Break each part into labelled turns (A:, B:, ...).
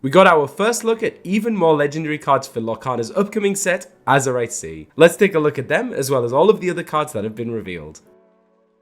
A: We got our first look at even more legendary cards for Lorcana's upcoming set, Azurite Sea. Let's take a look at them, as well as all of the other cards that have been revealed.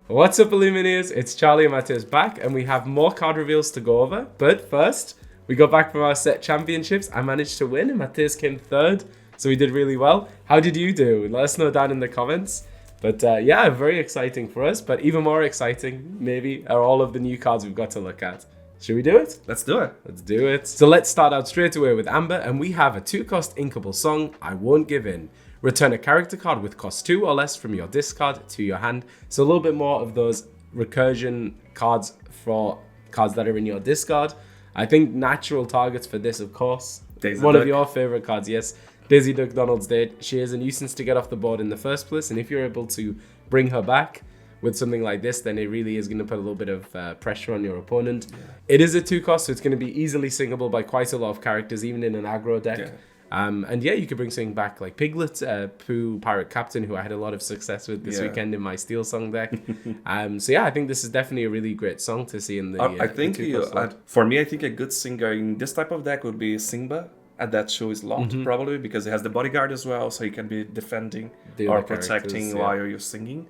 A: What's up, Illuminators? It's Charlie and Amethyst back, and we have more card reveals to go over. But first, we got back from our set championships. I managed to win, and Amethyst came third, so we did really well. How did you do? Let us know down in the comments. But yeah, very exciting for us. But even more exciting, maybe, are all of the new cards we've got to look at. Should we do it?
B: Let's do it.
A: Let's do it. So let's start out straight away with Amber, and we have a 2-cost inkable song, I Won't Give In. Return a character card with cost 2 or less from your discard to your hand. So a little bit more of those recursion cards for cards that are in your discard. I think natural targets for this, of course. One of your favorite cards, yes. Daisy Duck Donald's Date. She is a nuisance to get off the board in the first place, and if you're able to bring her back with something like this, then it really is going to put a little bit of pressure on your opponent. Yeah. It is a 2-cost, so it's going to be easily singable by quite a lot of characters, even in an aggro deck. Yeah. And yeah, you could bring something back like Piglet, Pooh, Pirate Captain, who I had a lot of success with this weekend in my Steel Song deck. So yeah, I think this is definitely a really great song to see in the
B: I think for me, I think a good singer in this type of deck would be Simba. At that show is locked probably because it has the bodyguard as well, so you can be defending or protecting while you're singing.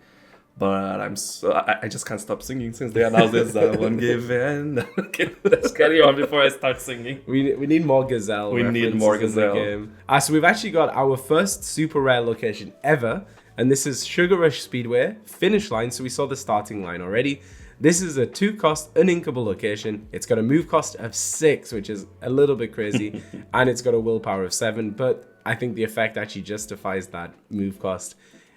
B: But I just can't stop singing since they announced this. I won't give in. Okay, let's carry on before I start singing.
A: We need more Gazelle.
B: We need more Gazelle.
A: So we've actually got our first super rare location ever, and this is Sugar Rush Speedway finish line. So we saw the starting line already. This is a 2-cost uninkable location. It's got a move cost of 6, which is a little bit crazy, and it's got a willpower of 7. But I think the effect actually justifies that move cost.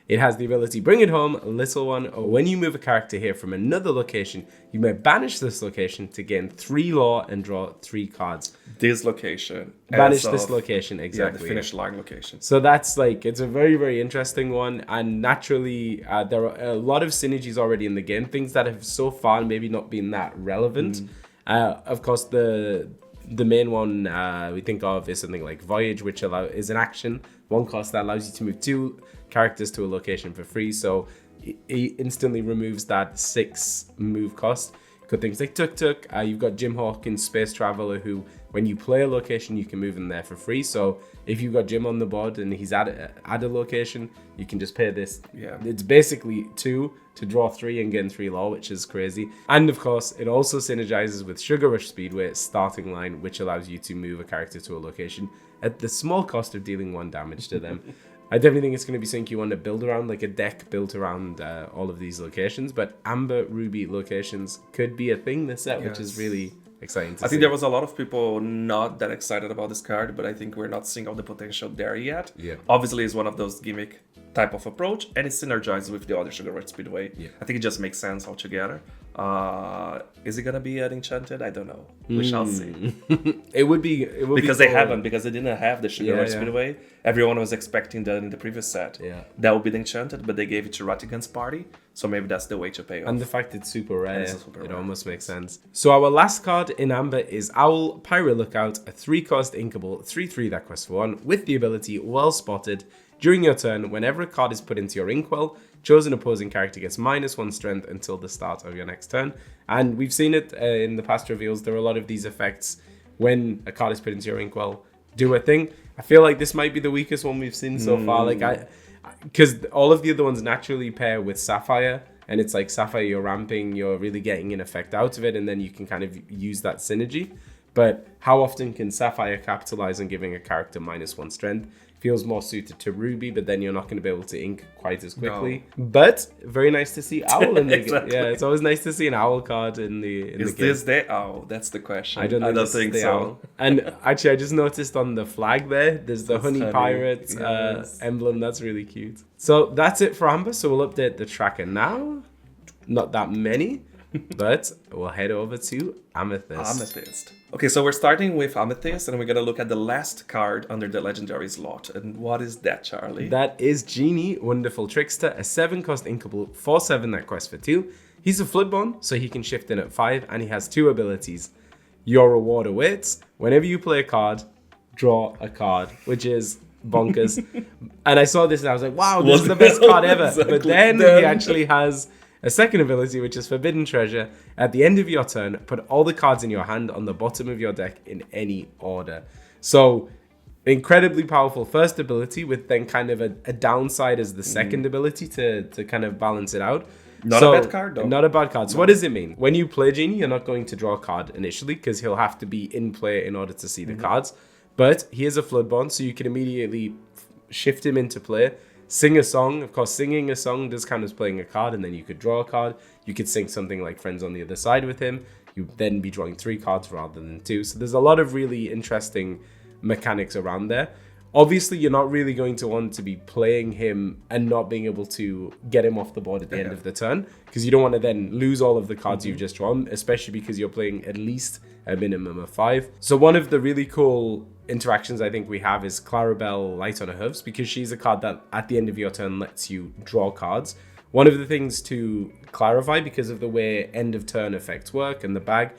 A: It has the ability, bring it home, little one, or when you move a character here from another location, you may banish this location to gain 3 lore and draw 3 cards.
B: This location.
A: Banish this location, exactly.
B: Yeah, the finish line location.
A: So that's it's a very, very interesting one. And naturally, there are a lot of synergies already in the game, things that have so far maybe not been that relevant. Of course, the main one we think of is something like Voyage, which is an action, 1 cost that allows you to move 2 characters to a location for free, so it instantly removes that 6 move cost. Got things like Tuk Tuk. You've got Jim Hawkins, Space Traveler, who when you play a location, you can move him there for free. So if you've got Jim on the board and he's at a location, you can just pay this.
B: Yeah,
A: it's basically 2 to draw 3 and gain 3 lore, which is crazy. And of course, it also synergizes with Sugar Rush Speedway starting line, which allows you to move a character to a location at the small cost of dealing 1 damage to them. I definitely think it's going to be something you want to build around, like a deck built around all of these locations. But Amber Ruby locations could be a thing this set, which is really exciting to see.
B: I think there was a lot of people not that excited about this card, but I think we're not seeing all the potential there yet.
A: Yeah.
B: Obviously, it's one of those gimmick type of approach, and it synergizes with the other Sugar Rush Speedway.
A: Yeah.
B: I think it just makes sense altogether. Is it gonna be an enchanted? I don't know. We shall see.
A: It would be
B: because they haven't, because they didn't have the Sugar Rush Speedway. Everyone was expecting that in the previous set.
A: Yeah,
B: that would be the enchanted, but they gave it to Ratigan's party, so maybe that's the way to pay off.
A: And the fact it's super rare, it almost makes sense. So our last card in Amber is Owl Pirate Lookout, a 3-cost inkable 3/3 that costs 1 with the ability Well Spotted. During your turn, whenever a card is put into your inkwell, chosen opposing character gets -1 strength until the start of your next turn. And we've seen it in the past reveals. There are a lot of these effects when a card is put into your inkwell. Do a thing. I feel like this might be the weakest one we've seen so far. Because all of the other ones naturally pair with Sapphire. And it's like Sapphire, you're ramping, you're really getting an effect out of it. And then you can kind of use that synergy. But how often can Sapphire capitalize on giving a character -1 strength? Feels more suited to Ruby, but then you're not going to be able to ink quite as quickly. No. But very nice to see Owl in the
B: exactly.
A: Yeah, it's always nice to see an Owl card in the game.
B: Is this the Owl? That's the question.
A: I don't think so. Owl. And actually, I just noticed on the flag there's the Honey Pirate emblem. That's really cute. So that's it for Amber. So we'll update the tracker now. Not that many. But we'll head over to Amethyst.
B: Okay, so we're starting with Amethyst, and we're going to look at the last card under the Legendaries lot. And what is that, Charlie?
A: That is Genie, Wonderful Trickster, a 7-cost inkable 4/7 that quests for 2. He's a Floodborn, so he can shift in at 5, and he has 2 abilities. Your reward awaits. Whenever you play a card, draw a card, which is bonkers. And I saw this and I was like, wow, this is the best card ever. Exactly. But then he actually has a second ability, which is Forbidden Treasure. At the end of your turn, put all the cards in your hand on the bottom of your deck in any order. So, incredibly powerful first ability with then kind of a downside as the second ability to kind of balance it out.
B: Not a bad card, though.
A: Not a bad card. So what does it mean? When you play Genie, you're not going to draw a card initially because he'll have to be in play in order to see the cards. But he is a Floodborn, so you can immediately shift him into play. Sing a song. Of course, singing a song does count as playing a card, and then you could draw a card. You could sing something like Friends on the Other Side with him. You'd then be drawing 3 cards rather than 2. So there's a lot of really interesting mechanics around there. Obviously, you're not really going to want to be playing him and not being able to get him off the board at the end of the turn, because you don't want to then lose all of the cards you've just drawn, especially because you're playing at least a minimum of 5. So one of the really cool interactions I think we have is Clarabelle Light on Her Hooves, because she's a card that at the end of your turn lets you draw cards. One of the things to clarify, because of the way end of turn effects work and the bag,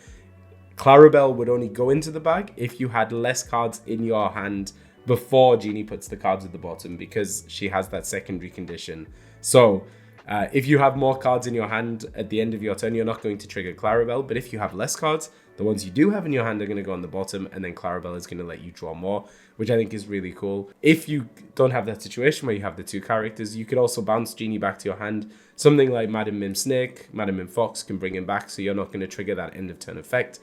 A: Clarabelle would only go into the bag if you had less cards in your hand before Genie puts the cards at the bottom, because she has that secondary condition. So if you have more cards in your hand at the end of your turn, you're not going to trigger Clarabelle. But if you have less cards, the ones you do have in your hand are going to go on the bottom, and then Clarabelle is going to let you draw more, which I think is really cool. If you don't have that situation where you have the 2 characters, you could also bounce Genie back to your hand. Something like Madam Mim Snake, Madam Mim Fox can bring him back, so you're not going to trigger that end of turn effect.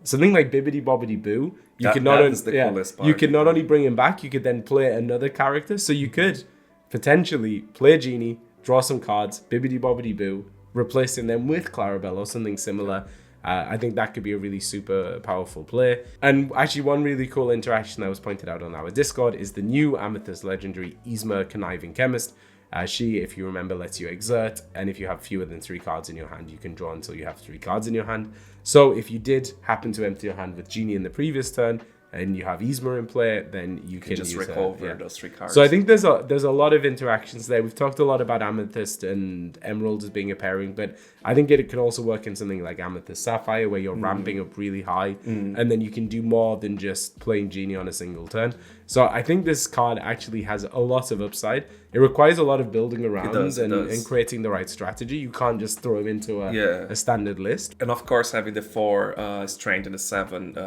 A: Something like Bibbidi Bobbidi Boo, you can not only bring him back, you could then play another character. So you could potentially play Genie, draw some cards, Bibbidi Bobbidi Boo, replacing them with Clarabelle or something similar. I think that could be a really super powerful play. And actually, one really cool interaction that was pointed out on our Discord is the new Amethyst legendary Yzma Conniving Chemist. She, if you remember, lets you exert, and if you have fewer than 3 cards in your hand, you can draw until you have 3 cards in your hand. So if you did happen to empty your hand with Genie in the previous turn, and you have Yzma in play, then you can
B: just
A: use
B: recover those 3 cards.
A: So I think there's a lot of interactions there. We've talked a lot about Amethyst and Emerald as being a pairing, but I think it can also work in something like Amethyst Sapphire, where you're ramping up really high, and then you can do more than just playing Genie on a single turn. So I think this card actually has a lot of upside. It requires a lot of building around and creating the right strategy. You can't just throw him into a standard list.
B: And of course, having the 4 strength and the 7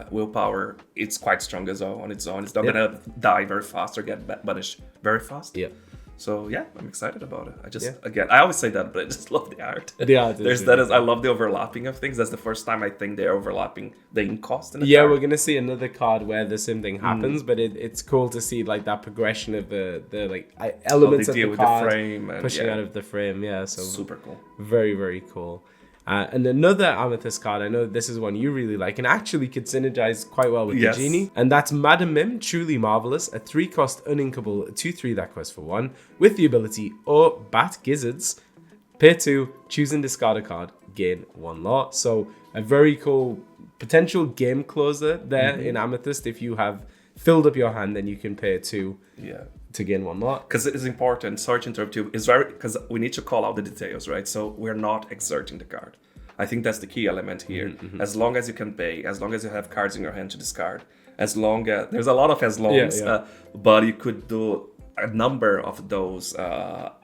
B: willpower, it's quite strong as well on its own. It's not gonna die very fast or get banished very fast.
A: Yeah.
B: So yeah, I'm excited about it. Again, I always say that, but I just love the art.
A: The art
B: I love the overlapping of things. That's the first time I think they're overlapping the ink cost.
A: We're gonna see another card where the same thing happens, but it's cool to see like that progression of the elements of the card
B: with the frame and,
A: pushing out of the frame. Yeah, so
B: super cool.
A: Very, very cool. And another Amethyst card, I know this is one you really like and actually could synergize quite well with the Genie. And that's Madam Mim, Truly Marvelous, a 3-cost uninkable 2/3 that quest for 1, with the ability, or Bat Gizzards, pay 2, choose and discard a card, gain 1 law. So a very cool potential game closer there in Amethyst. If you have filled up your hand, then you can pay 2. To gain 1 lot.
B: Because it is important, sorry to interrupt you, because we need to call out the details, right? So we're not exerting the card. I think that's the key element here. As long as you can pay, as long as you have cards in your hand to discard, as long as, there's a lot of as longs, but you could do a number of those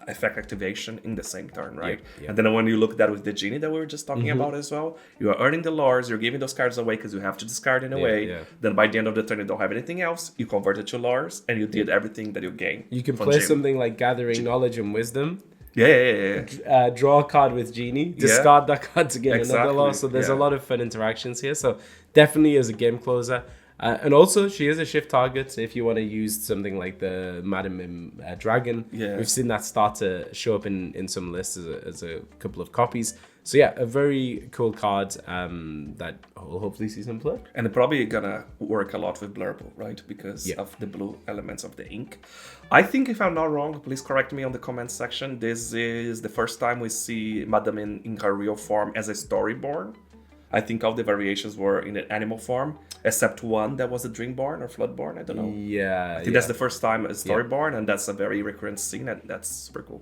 B: effect activation in the same turn, right? And then when you look at that with the Genie that we were just talking about as well, you are earning the lores, you're giving those cards away because you have to discard in a way. Then by the end of the turn, you don't have anything else. You convert it to lores, and you did everything that you gain.
A: You can play something like Gathering Knowledge and Wisdom. Draw a card with Genie, discard that card to get another lore. So there's a lot of fun interactions here. So definitely as a game closer. And also, she is a shift target if you want to use something like the Madam Mim Dragon. We've seen that start to show up in some lists as a couple of copies. So yeah, a very cool card that will hopefully see some play.
B: And it's probably gonna work a lot with Blurple, right? Because of the blue elements of the ink. I think, if I'm not wrong, please correct me on the comments section, this is the first time we see Madam Mim in her real form as a Storyborn. I think all the variations were in an animal form, except one that was a Dreamborn or Floodborn. I don't know. I think that's the first time a Storyborn, and that's a very recurrent scene, and that's super cool.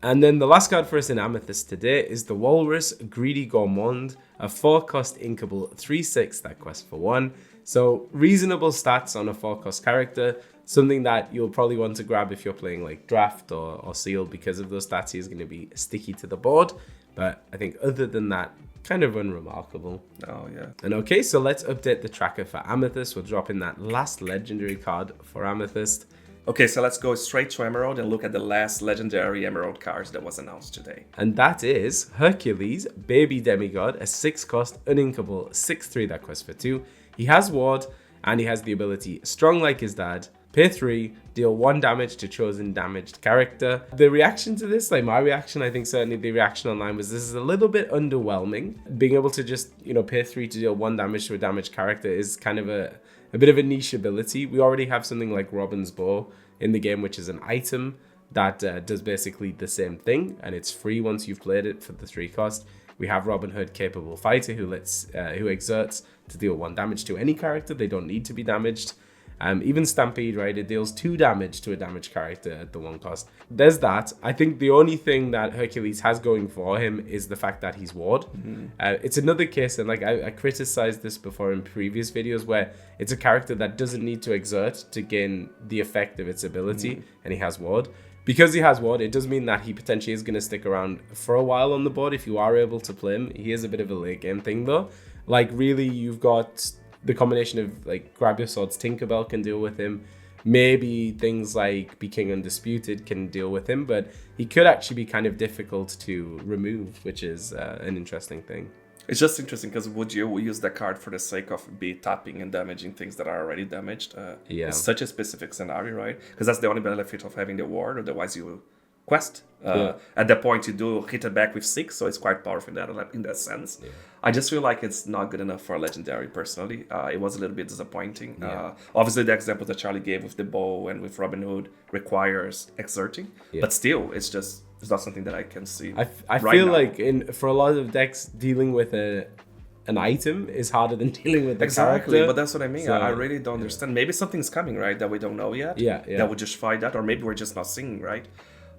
A: And then the last card for us in Amethyst today is the Walrus Greedy Gourmand, a 4-cost inkable 3/6 that quest for 1. So reasonable stats on a 4-cost character. Something that you'll probably want to grab if you're playing like Draft or Seal, because of those stats. He's going to be sticky to the board. But I think other than that, kind of unremarkable.
B: Oh, yeah.
A: And okay, so let's update the tracker for Amethyst. We'll drop in that last legendary card for Amethyst.
B: Okay, so let's go straight to Emerald and look at the last legendary Emerald cards that was announced today.
A: And that is Hercules, Baby Demigod, a 6-cost, uninkable, 6/3 that quests for 2. He has Ward, and he has the ability Strong Like His Dad. Pay 3, deal 1 damage to chosen damaged character. The reaction to this, like my reaction, I think certainly the reaction online was this is a little bit underwhelming. Being able to just, pay 3 to deal 1 damage to a damaged character is kind of a bit of a niche ability. We already have something like Robin's Bow in the game, which is an item that does basically the same thing, and it's free once you've played it for the 3 cost. We have Robin Hood, Capable Fighter, who exerts to deal 1 damage to any character. They don't need to be damaged. Even Stampede, right? It deals 2 damage to a damaged character at the 1 cost. There's that. I think the only thing that Hercules has going for him is the fact that he's Ward. It's another case, and like I criticized this before in previous videos, where it's a character that doesn't need to exert to gain the effect of its ability, and he has Ward. Because he has Ward, it does mean that he potentially is going to stick around for a while on the board if you are able to play him. He is a bit of a late game thing though. Like really, you've got the combination of like Grab Your Swords, Tinkerbell can deal with him. Maybe things like Be King Undisputed can deal with him, but he could actually be kind of difficult to remove, which is an interesting thing.
B: It's just interesting because would you use that card for the sake of tapping and damaging things that are already damaged? It's such a specific scenario, right? Because that's the only benefit of having the ward, otherwise you quest. At that point you do hit it back with 6, so it's quite powerful in that sense. I just feel like it's not good enough for a legendary personally. It was a little bit disappointing. Obviously the example that Charlie gave with the bow and with Robin Hood requires exerting, but still it's not something that I can see.
A: I feel like for a lot of decks, dealing with an item is harder than dealing with the character.
B: But that's what I mean. So, I really don't understand. Maybe something's coming, right, that we don't know yet. That would justify that, or maybe we're just not seeing, right?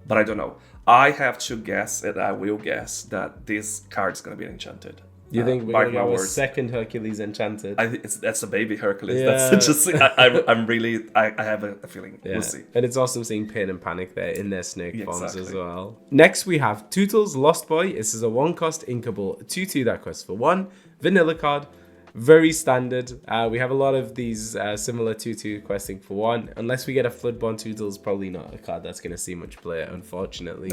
B: But I don't know. I have to guess, and I will guess, that this card's going to be enchanted.
A: You think we're going to go a second Hercules enchanted?
B: That's a baby Hercules. That's just, I have a feeling. We'll see.
A: And it's awesome seeing Pain and Panic there in their snake forms as well. Next we have Tootles Lost Boy. This is a 1-cost inkable 2/2 that quests for 1. Vanilla card. Very standard. We have a lot of these similar 2/2 questing for 1. Unless we get a Floodborn Tootles, probably not a card that's going to see much play, unfortunately.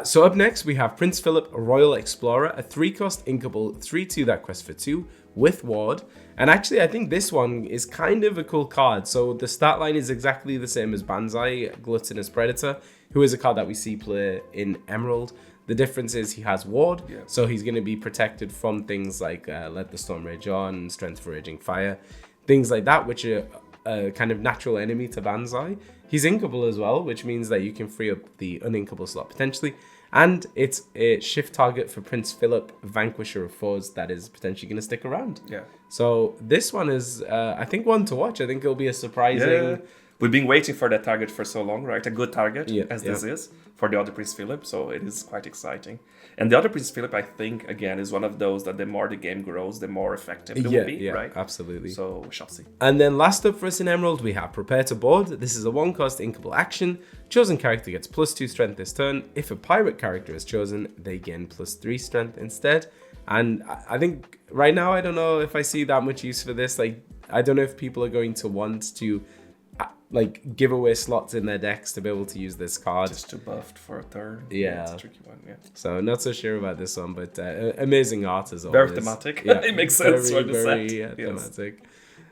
A: So up next, we have Prince Philip, Royal Explorer, a 3-cost inkable 3/2 that quests for 2 with Ward. And actually, I think this one is kind of a cool card. So the stat line is exactly the same as Banzai, Gluttonous Predator, who is a card that we see play in Emerald. The difference is he has Ward, so he's going to be protected from things like Let the Storm Rage On, Strength for Raging Fire, things like that, which are a kind of natural enemy to Banzai. He's inkable as well, which means that you can free up the uninkable slot potentially. And it's a shift target for Prince Philip, Vanquisher of Foes, that is potentially going to stick around. So this one is, I think, one to watch. I think it'll be a surprising...
B: We've been waiting for that target for so long, right? A good target, this is, for the other Prince Philip, so it is quite exciting. And the other Prince Philip, I think, again, is one of those that the more the game grows, the more effective it will be, right?
A: Absolutely.
B: So we shall see.
A: And then last up for us in Emerald, we have Prepare to Board. This is a 1-cost inkable action. Chosen character gets +2 strength this turn. If a pirate character is chosen, they gain +3 strength instead. And I think right now, I don't know if I see that much use for this. Like, I don't know if people are going to want to give away slots in their decks to be able to use this card.
B: Just to buffed for a turn.
A: It's
B: a tricky one,
A: So not so sure about this one, but amazing art as always.
B: Very thematic. It makes sense for the set.
A: Thematic.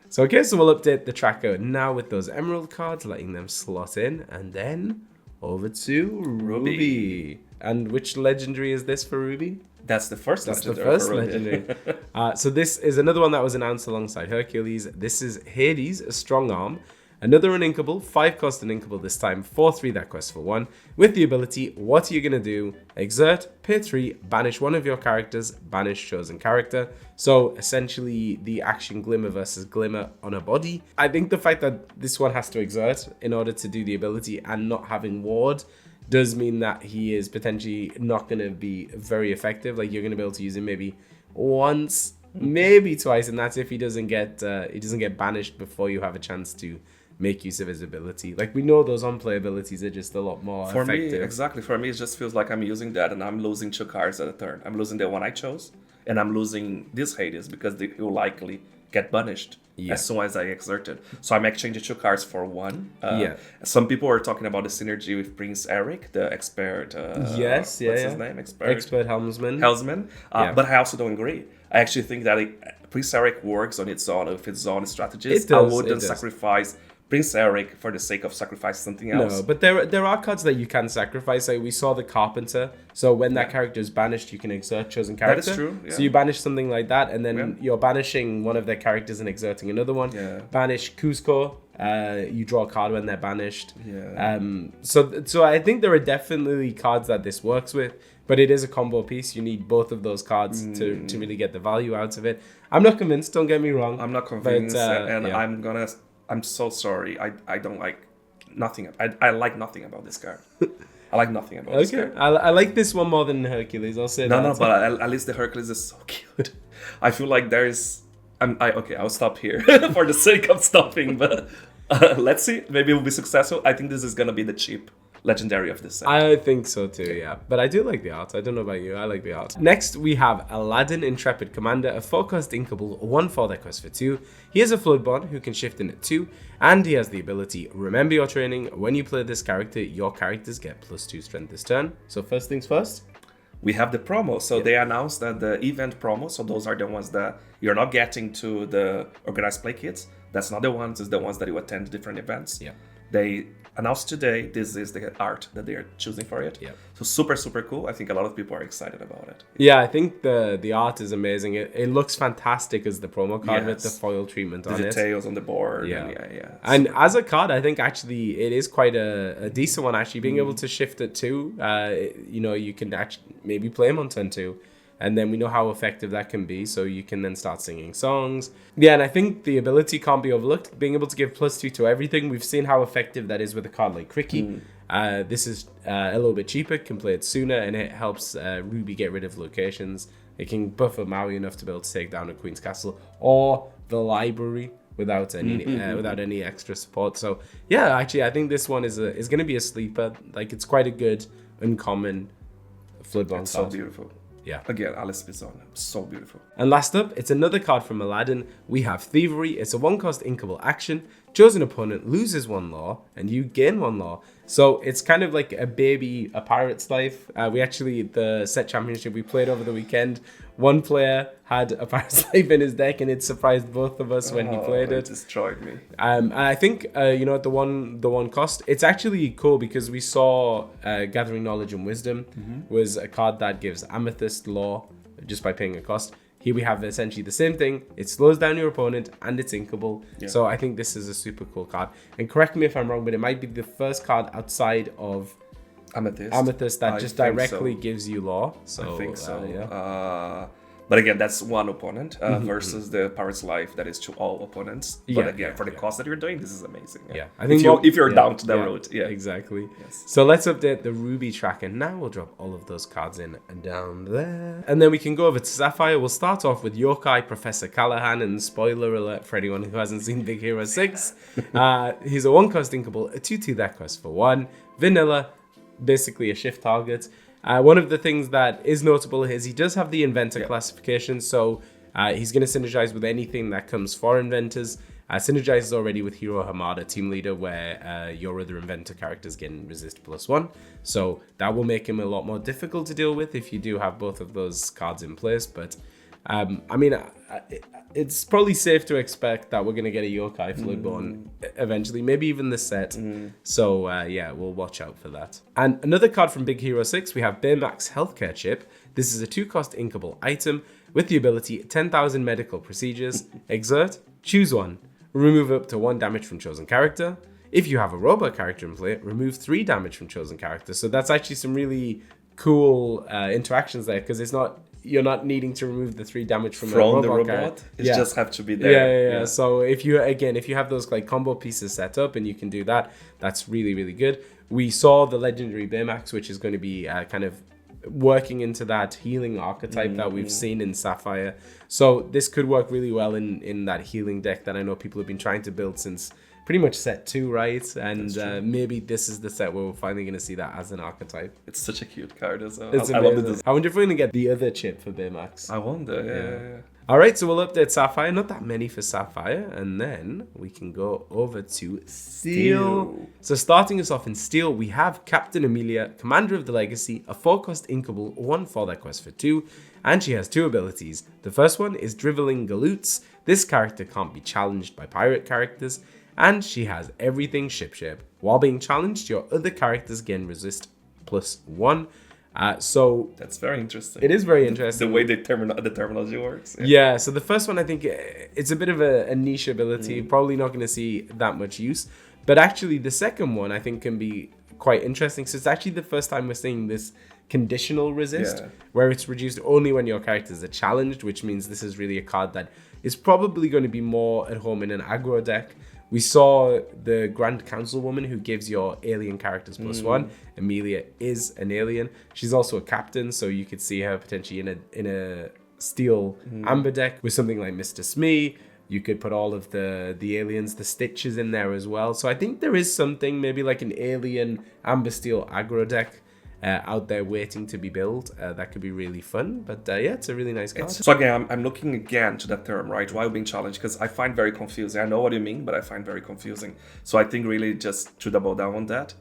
A: So okay, so we'll update the tracker now with those Emerald cards, letting them slot in, and then over to Ruby. And which legendary is this for Ruby?
B: That's the first legendary.
A: That's the first legendary. So this is another one that was announced alongside Hercules. This is Hades, a Strong Arm. Another uninkable, 5-cost uninkable this time, 4/3 that quests for 1. With the ability, what are you going to do? Exert, pay 3, banish one of your characters, banish chosen character. So essentially the action Glimmer versus Glimmer on a body. I think the fact that this one has to exert in order to do the ability and not having Ward does mean that he is potentially not going to be very effective. Like, you're going to be able to use him maybe once, maybe twice, and that's if he doesn't get banished before you have a chance to make use of his ability. Like, we know those on-play abilities are just a lot more effective.
B: For me, it just feels like I'm using that and I'm losing 2 cards at a turn. I'm losing the one I chose, and I'm losing this Hades because it will likely get banished as soon as I exert it. So I'm exchanging 2 cards for 1. Some people are talking about the synergy with Prince Eric, the expert. What's his name?
A: Expert helmsman.
B: But I also don't agree. I actually think that Prince Eric works on its own with its own strategies. I wouldn't sacrifice Prince Eric for the sake of sacrificing something else.
A: No, but there are cards that you can sacrifice. Like we saw the Carpenter. So when that character is banished, you can exert chosen character.
B: That is true. Yeah.
A: So you banish something like that, and then you're banishing one of their characters and exerting another one.
B: Yeah.
A: Banish Cusco. You draw a card when they're banished.
B: Yeah.
A: So I think there are definitely cards that this works with, but it is a combo piece. You need both of those cards to really get the value out of it. I'm not convinced. Don't get me wrong.
B: I'm not convinced, I'm so sorry. I don't like nothing. I like nothing about this card. I like nothing about this card.
A: I like this one more than Hercules. I'll say that.
B: No, but at least the Hercules is so cute. I feel like there is. I'll stop here for the sake of stopping. But let's see. Maybe we'll be successful. I think this is gonna be the cheap legendary of this set.
A: I think so too, yeah. But I do like the art. I don't know about you. I like the art. Next, we have Aladdin Intrepid Commander, a 4-cost inkable, 1/4 that costs for 2. He has a Floodborn who can shift in at 2, and he has the ability, remember your training, when you play this character, your characters get +2 strength this turn. So first things first.
B: We have the promo. So they announced that the event promo, so those are the ones that you're not getting to the organized play kits. That's not the ones, it's the ones that you attend different events.
A: Yeah.
B: They announced today this is the art that they are choosing for it.
A: Yeah.
B: So super, super cool. I think a lot of people are excited about it.
A: Yeah, I think the art is amazing. It looks fantastic as the promo card with the foil treatment on it.
B: The details on the board.
A: Yeah.
B: Yeah.
A: And as a card, I think actually it is quite a decent one, actually. Being able to shift it too, you can actually maybe play him on turn 2. And then we know how effective that can be, so you can then start singing songs. Yeah, and I think the ability can't be overlooked. Being able to give +2 to everything, we've seen how effective that is with a card like Cricky. This is a little bit cheaper, can play it sooner, and it helps Ruby get rid of locations. It can buffer Maui enough to be able to take down a Queen's Castle or the library without any extra support. So yeah, actually, I think this one is going to be a sleeper. Like, it's quite a good uncommon Floodborn card.
B: So beautiful.
A: Yeah.
B: Again, Alice Bizon. So beautiful.
A: And last up, it's another card from Aladdin. We have Thievery. It's a 1-cost inkable action. Chosen opponent loses 1 law, and you gain 1 law. So it's kind of like a pirate's life. The set championship we played over the weekend, one player had a pirate's life in his deck, and it surprised both of us when he played it.
B: It destroyed me.
A: And I think, at the one cost, it's actually cool because we saw Gathering Knowledge and Wisdom was a card that gives Amethyst law just by paying a cost. Here we have essentially the same thing. It slows down your opponent and it's inkable. Yeah. So I think this is a super cool card. And correct me if I'm wrong, but it might be the first card outside of Amethyst that just directly gives you law. So
B: I think so.
A: Yeah.
B: But again, that's one opponent versus the Pirate's Life that is to all opponents. But again, for the cost that you're doing, this is amazing.
A: Yeah.
B: I think if you're down to the road. Yeah,
A: exactly.
B: Yes.
A: So let's update the Ruby tracker. Now we'll drop all of those cards in and down there. And then we can go over to Sapphire. We'll start off with Yokai Professor Callahan. And spoiler alert for anyone who hasn't seen Big Hero 6. He's a 1-cost inkable, a 2/2 that costs for 1. Vanilla, basically a shift target. One of the things that is notable is he does have the inventor classification, so he's going to synergize with anything that comes for inventors. Synergizes already with Hero Hamada Team Leader, where your other inventor characters can resist +1. So that will make him a lot more difficult to deal with if you do have both of those cards in place. But it's probably safe to expect that we're going to get a Yokai Floodborn eventually, maybe even the set. So we'll watch out for that. And another card from Big Hero 6, we have Baymax Healthcare Chip. This is a 2-cost inkable item with the ability 10,000 medical procedures. Exert, choose 1. Remove up to 1 damage from chosen character. If you have a robot character in play, remove 3 damage from chosen character. So that's actually some really cool interactions there, because you're not needing to remove the 3 damage from the robot.
B: It just have to be there.
A: Yeah. So if you have those like combo pieces set up and you can do that, that's really, really good. We saw the legendary Baymax, which is going to be kind of working into that healing archetype that we've seen in Sapphire. So this could work really well in that healing deck that I know people have been trying to build since pretty much set 2, right? And maybe this is the set where we're finally going to see that as an archetype.
B: It's such a cute card as well.
A: I love the design. I wonder if we're going to get the other chip for Baymax.
B: I wonder, yeah.
A: All right, so we'll update Sapphire. Not that many for Sapphire. And then we can go over to Steel. So starting us off in Steel, we have Captain Amelia, Commander of the Legacy, a 4-cost inkable, 1 for that quest for 2. And she has 2 abilities. The first one is Driveling Galoots. This character can't be challenged by pirate characters. And she has everything shipshape. While being challenged, your other characters gain resist +1. So
B: that's very interesting.
A: It is very interesting.
B: The way the terminology works.
A: Yeah, so the first one, I think it's a bit of a niche ability. Probably not going to see that much use. But actually, the second one, I think, can be quite interesting. So it's actually the first time we're seeing this conditional resist, where it's reduced only when your characters are challenged, which means this is really a card that is probably going to be more at home in an aggro deck. We saw the Grand Councilwoman who gives your alien characters +1. Amelia is an alien. She's also a captain, so you could see her potentially in a Steel Amber deck with something like Mr. Smee. You could put all of the aliens, the Stitches in there as well. So I think there is something, maybe like an alien Amber Steel aggro deck out there waiting to be built. That could be really fun. But yeah, it's a really nice card.
B: So again, I'm looking again to that term, right? While being challenged, because I find very confusing. I know what you mean, but I find very confusing. So I think really just to double down on that,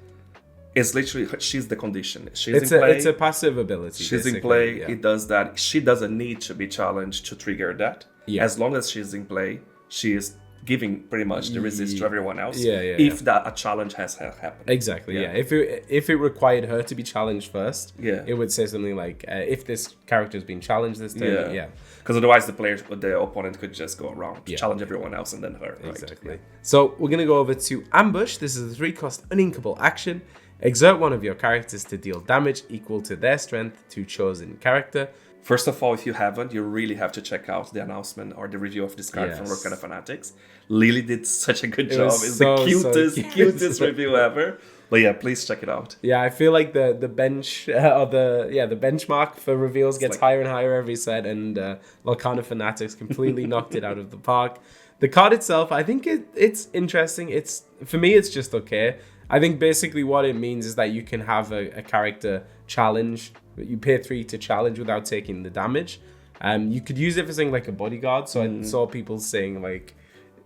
B: it's literally, she's the condition. She's in play.
A: It's a passive ability.
B: She's in play. Yeah. It does that. She doesn't need to be challenged to trigger that. Yeah. As long as she's in play, she is giving pretty much the resist to everyone else. If that a challenge has happened.
A: Exactly. Yeah. If it required her to be challenged first, it would say something like, if this character has been challenged this turn.
B: Because otherwise the opponent could just go around, challenge everyone else and then her. Right?
A: Exactly. So we're gonna go over to Ambush. This is a 3-cost uninkable action. Exert one of your characters to deal damage equal to their strength to chosen character.
B: First of all, if you haven't, you really have to check out the announcement or the review of this card from Lorcana Fanatics. Lily did such a good job. It's the cutest review ever. But yeah, please check it out.
A: Yeah, I feel like the bench or the benchmark for reveals gets higher and higher every set, and Lorcana Fanatics completely knocked it out of the park. The card itself, I think it's interesting. For me, it's just okay. I think basically what it means is that you can have a character challenge. You pay 3 to challenge without taking the damage. You could use it for something like a bodyguard. So I saw people saying like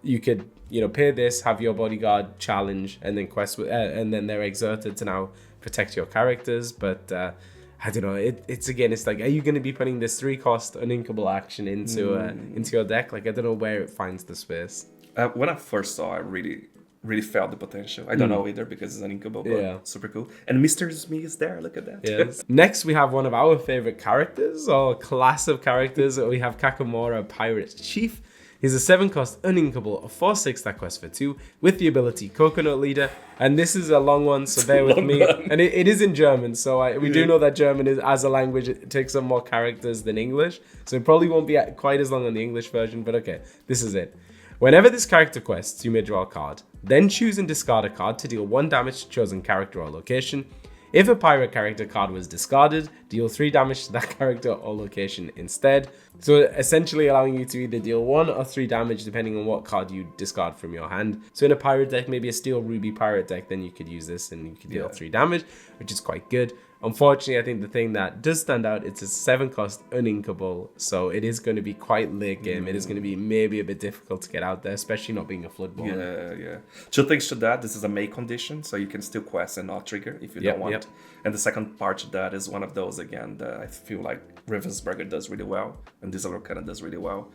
A: you could pay this, have your bodyguard challenge, and then quest and then they're exerted to now protect your characters. But I don't know. It's like, are you going to be putting this 3-cost uninkable action into your deck? Like, I don't know where it finds the space.
B: When I first saw, I really felt the potential. I don't know either because it's an inkable, but super cool. And Mr. Smee is there. Look at that.
A: Yes. Next, we have one of our favorite characters or class of characters. We have Kakamora, Pirate Chief. He's a 7-cost uninkable, a 4/6 that quest for 2 with the ability Coconut Leader. And this is a long one, so bear with me. And it is in German, so we do know that German is, as a language, it takes on more characters than English. So it probably won't be quite as long on the English version, but okay, this is it. Whenever this character quests, you may draw a card. Then choose and discard a card to deal 1 damage to chosen character or location. If a pirate character card was discarded, deal 3 damage to that character or location instead. So essentially allowing you to either deal 1 or 3 damage depending on what card you discard from your hand. So in a pirate deck, maybe a Steel Ruby pirate deck, then you could use this and you could deal 3 damage, which is quite good. Unfortunately, I think the thing that does stand out, it's a 7-cost uninkable, so it is going to be quite late game. It is going to be maybe a bit difficult to get out there, especially not being a Floodborn.
B: Yeah. 2 things to that. This is a May condition, so you can still quest and not trigger if you don't want. And the second part to that is one of those, again, that I feel like Ravensburger does really well, and this Lorcana does really well,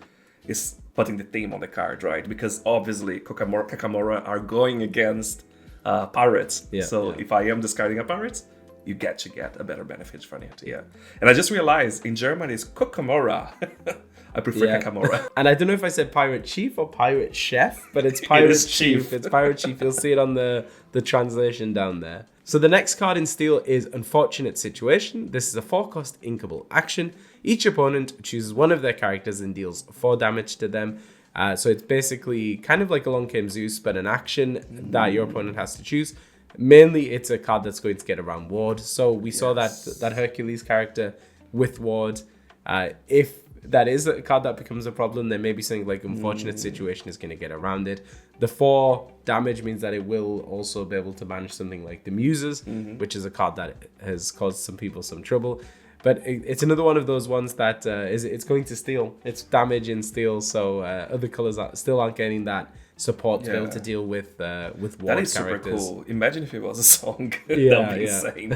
B: is putting the theme on the card, right? Because obviously, Kakamora are going against pirates. If I am discarding a pirate, you get to get a better benefit from it. And I just realized in German it's Kakamora. I prefer Kakamora.
A: And I don't know if I said Pirate Chief or Pirate Chef, but it's Pirate Chief. It's Pirate Chief. You'll see it on the translation down there. So the next card in Steel is Unfortunate Situation. This is a 4-cost inkable action. Each opponent chooses one of their characters and deals 4 damage to them. So it's basically kind of like a Long Came Zeus, but an action that your opponent has to choose. Mainly, it's a card that's going to get around Ward. So we saw that Hercules character with Ward. If that is a card that becomes a problem, then maybe something like Unfortunate Situation is going to get around it. The 4 damage means that it will also be able to manage something like the Muses, which is a card that has caused some people some trouble. But it's another one of those ones that it's going to steal. It's damage in steal, so other colors still aren't getting that support to be able to deal with Ward
B: that is
A: characters.
B: Super cool. Imagine if it was a song.
A: Yeah,
B: That would be insane.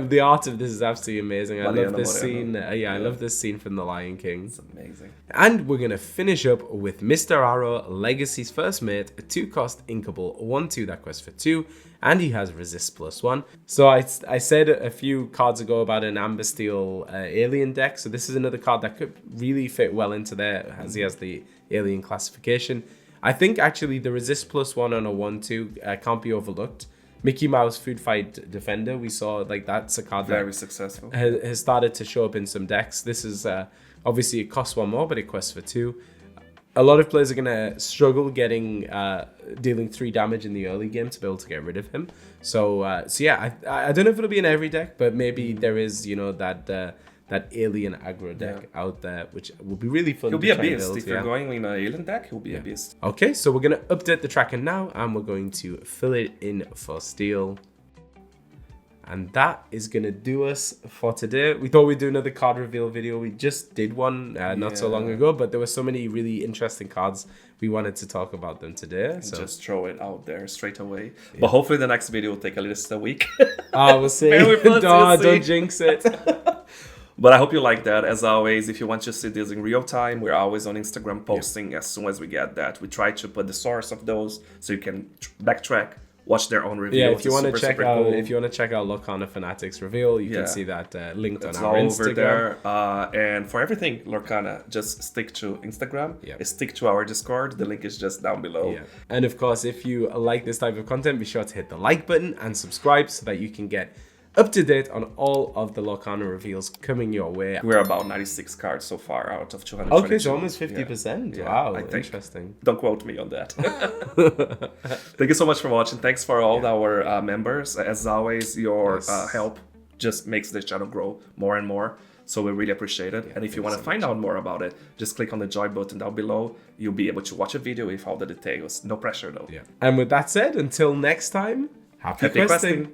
A: The art of this is absolutely amazing. I love this scene. I love this scene from The Lion King.
B: It's amazing.
A: And we're going to finish up with Mr. Arrow, Legacy's first mate, a 2-cost Inkable, 1/2 that quest for 2, and he has Resist +1. So I said a few cards ago about an Amber Steel alien deck, so this is another card that could really fit well into there, as he has the alien classification. I think actually the Resist +1 on a 1/2 can't be overlooked. Mickey Mouse Food Fight Defender, we saw like that's a card
B: very successful.
A: Has started to show up in some decks. This is obviously it costs 1 more, but it quests for 2. A lot of players are going to struggle getting dealing 3 damage in the early game to be able to get rid of him. So yeah, I don't know if it'll be in every deck, but maybe there is that alien aggro deck out there, which will be really fun.
B: He'll be a beast. If you're going in an alien deck, he'll be a beast.
A: Okay, so we're going to update the tracker now, and we're going to fill it in for steel. And that is going to do us for today. We thought we'd do another card reveal video. We just did one not so long ago, but there were so many really interesting cards. We wanted to talk about them today. So
B: just throw it out there straight away. But hopefully the next video will take at least a week.
A: We'll see. Don't jinx it.
B: But I hope you like that. As always, if you want to see this in real time, we're always on Instagram posting as soon as we get that. We try to put the source of those so you can backtrack, watch their own review.
A: Yeah, if you want to check out Lorcana Fanatics reveal, you can see that linked on our Instagram.
B: Over there. And for everything Lorcana, just stick to Instagram. Stick to our Discord. The link is just down below.
A: Yeah. And of course, if you like this type of content, be sure to hit the like button and subscribe so that you can get up to date on all of the Lorcana reveals coming your way.
B: We're about 96 cards so far out of 220.
A: Okay, so almost 50%. Yeah. Wow, interesting.
B: Don't quote me on that. Thank you so much for watching. Thanks for all our members. As always, your help just makes this channel grow more and more. So we really appreciate it. And if you want to find out more about it, just click on the join button down below. You'll be able to watch a video with all the details. No pressure though.
A: And with that said, until next time, happy questing.